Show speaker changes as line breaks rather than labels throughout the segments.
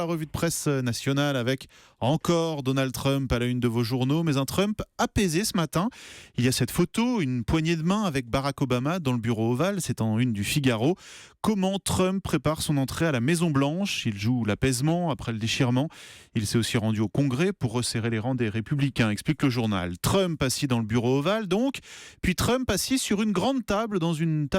la revue de presse nationale avec encore Donald Trump à la une de vos journaux, mais un Trump apaisé ce matin. Il y a cette photo, une poignée de main avec Barack Obama dans le bureau ovale, c'est en une du Figaro. Comment Trump prépare son entrée à la Maison-Blanche? Il joue l'apaisement après le déchirement. Il s'est aussi rendu au Congrès pour resserrer les rangs des Républicains, explique le journal. Trump assis dans le bureau ovale donc, puis Trump assis sur une grande table dans une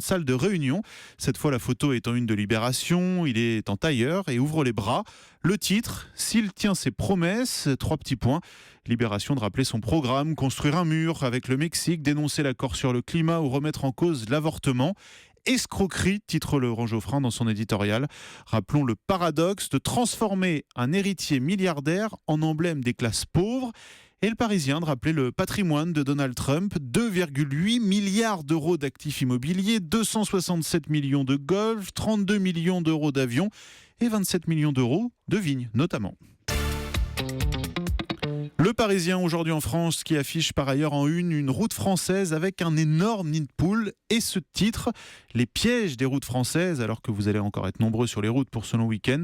salle de réunion. Cette fois, la photo est en une de Libération. Il est en tailleur et ouvre les bras. Le titre, s'il tient ses promesses, 3 petits points. Libération de rappeler son programme, construire un mur avec le Mexique, dénoncer l'accord sur le climat ou remettre en cause l'avortement. Escroquerie, titre Laurent Geoffrin dans son éditorial. Rappelons le paradoxe de transformer un héritier milliardaire en emblème des classes pauvres. Et le Parisien de rappeler le patrimoine de Donald Trump, 2,8 milliards d'euros d'actifs immobiliers, 267 millions de golf, 32 millions d'euros d'avions et 27 millions d'euros de vignes notamment. Le Parisien aujourd'hui en France qui affiche par ailleurs en une route française avec un énorme nid de poule et ce titre, les pièges des routes françaises, alors que vous allez encore être nombreux sur les routes pour ce long week-end.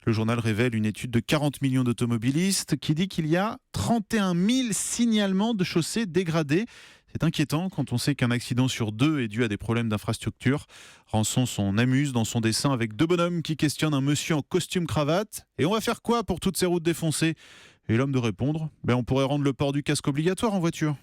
Le journal révèle une étude de 40 millions d'automobilistes qui dit qu'il y a 31 000 signalements de chaussées dégradées. C'est inquiétant quand on sait qu'un accident sur 2 est dû à des problèmes d'infrastructure. Rançon s'en amuse dans son dessin avec 2 bonhommes qui questionnent un monsieur en costume cravate. Et on va faire quoi pour toutes ces routes défoncées? Et l'homme de répondre, on pourrait rendre le port du casque obligatoire en voiture.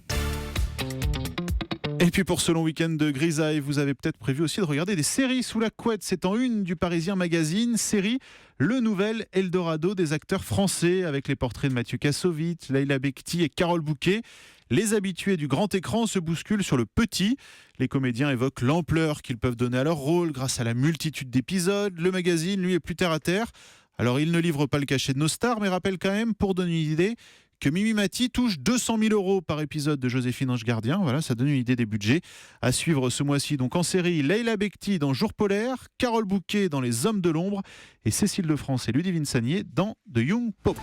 Et puis pour ce long week-end de grisaille, vous avez peut-être prévu aussi de regarder des séries sous la couette. C'est en une du Parisien Magazine, série Le Nouvel Eldorado des acteurs français avec les portraits de Mathieu Kassovitz, Leïla Bekti et Carole Bouquet. Les habitués du grand écran se bousculent sur le petit. Les comédiens évoquent l'ampleur qu'ils peuvent donner à leur rôle grâce à la multitude d'épisodes. Le magazine, lui, est plus terre à terre. Alors il ne livre pas le cachet de nos stars, mais rappelle quand même, pour donner une idée, que Mimi Mati touche 200 000 euros par épisode de Joséphine Ange Gardien. Voilà, ça donne une idée des budgets. À suivre ce mois-ci, donc en série, Leïla Bekti dans Jour polaire, Carole Bouquet dans Les Hommes de l'ombre et Cécile de France et Ludivine Sagnier dans The Young Pope.